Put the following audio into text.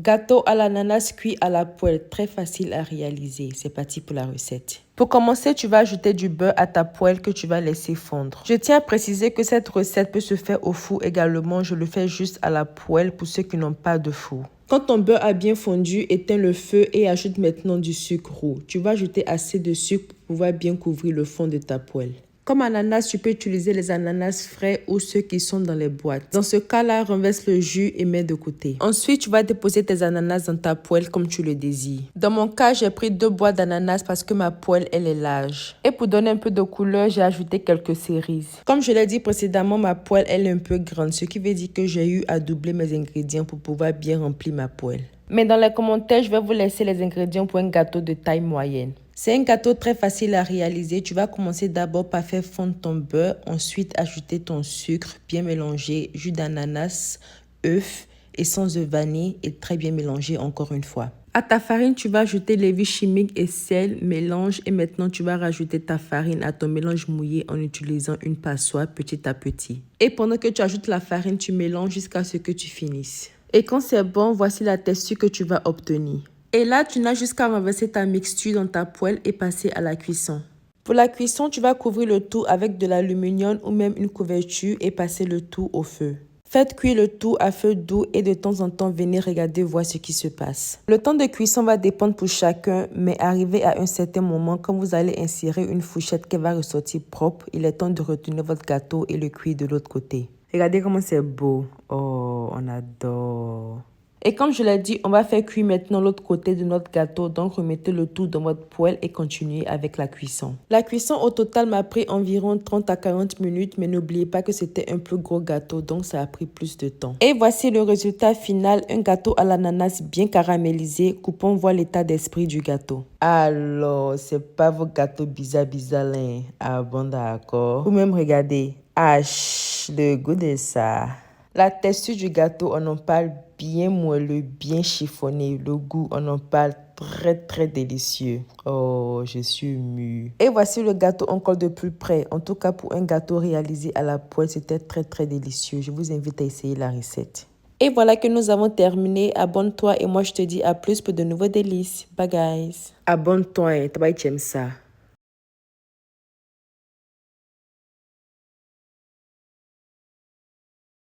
Gâteau à l'ananas cuit à la poêle, très facile à réaliser. C'est parti pour la recette. Pour commencer, tu vas ajouter du beurre à ta poêle que tu vas laisser fondre. Je tiens à préciser que cette recette peut se faire au four également. Je le fais juste à la poêle pour ceux qui n'ont pas de four. Quand ton beurre a bien fondu, éteins le feu et ajoute maintenant du sucre roux. Tu vas ajouter assez de sucre pour pouvoir bien couvrir le fond de ta poêle. Comme ananas, tu peux utiliser les ananas frais ou ceux qui sont dans les boîtes. Dans ce cas-là, renverse le jus et mets de côté. Ensuite, tu vas déposer tes ananas dans ta poêle comme tu le désires. Dans mon cas, j'ai pris 2 boîtes d'ananas parce que ma poêle, elle est large. Et pour donner un peu de couleur, j'ai ajouté quelques cerises. Comme je l'ai dit précédemment, ma poêle, elle est un peu grande, ce qui veut dire que j'ai eu à doubler mes ingrédients pour pouvoir bien remplir ma poêle. Mais dans les commentaires, je vais vous laisser les ingrédients pour un gâteau de taille moyenne. C'est un gâteau très facile à réaliser. Tu vas commencer d'abord par faire fondre ton beurre, ensuite ajouter ton sucre, bien mélanger, jus d'ananas, œufs, essence de vanille et très bien mélanger encore une fois. À ta farine, tu vas ajouter levure chimique et sel, mélange et maintenant tu vas rajouter ta farine à ton mélange mouillé en utilisant une passoire petit à petit. Et pendant que tu ajoutes la farine, tu mélanges jusqu'à ce que tu finisses. Et quand c'est bon, voici la texture que tu vas obtenir. Et là, tu n'as juste qu'à renverser ta mixture dans ta poêle et passer à la cuisson. Pour la cuisson, tu vas couvrir le tout avec de l'aluminium ou même une couverture et passer le tout au feu. Faites cuire le tout à feu doux et de temps en temps, venez regarder voir ce qui se passe. Le temps de cuisson va dépendre pour chacun, mais arrivé à un certain moment, quand vous allez insérer une fourchette qui va ressortir propre, il est temps de retourner votre gâteau et le cuire de l'autre côté. Regardez comment c'est beau. Oh, on adore. Et comme je l'ai dit, on va faire cuire maintenant l'autre côté de notre gâteau. Donc, remettez le tout dans votre poêle et continuez avec la cuisson. La cuisson au total m'a pris environ 30 à 40 minutes. Mais n'oubliez pas que c'était un plus gros gâteau. Donc, ça a pris plus de temps. Et voici le résultat final. Un gâteau à l'ananas bien caramélisé. Coupons voir l'état d'esprit du gâteau. Alors, c'est pas vos gâteaux bizarres là. Ah bon, d'accord. Ou même regardez. Le goût de ça. La texture du gâteau, on en parle bien moelleux, bien chiffonné. Le goût, on en parle très délicieux. Oh, je suis émue. Et voici le gâteau encore de plus près. En tout cas, pour un gâteau réalisé à la poêle, c'était très délicieux. Je vous invite à essayer la recette. Et voilà que nous avons terminé. Abonne-toi et moi je te dis à plus pour de nouveaux délices. Bye guys. Abonne-toi, tu aimes ça.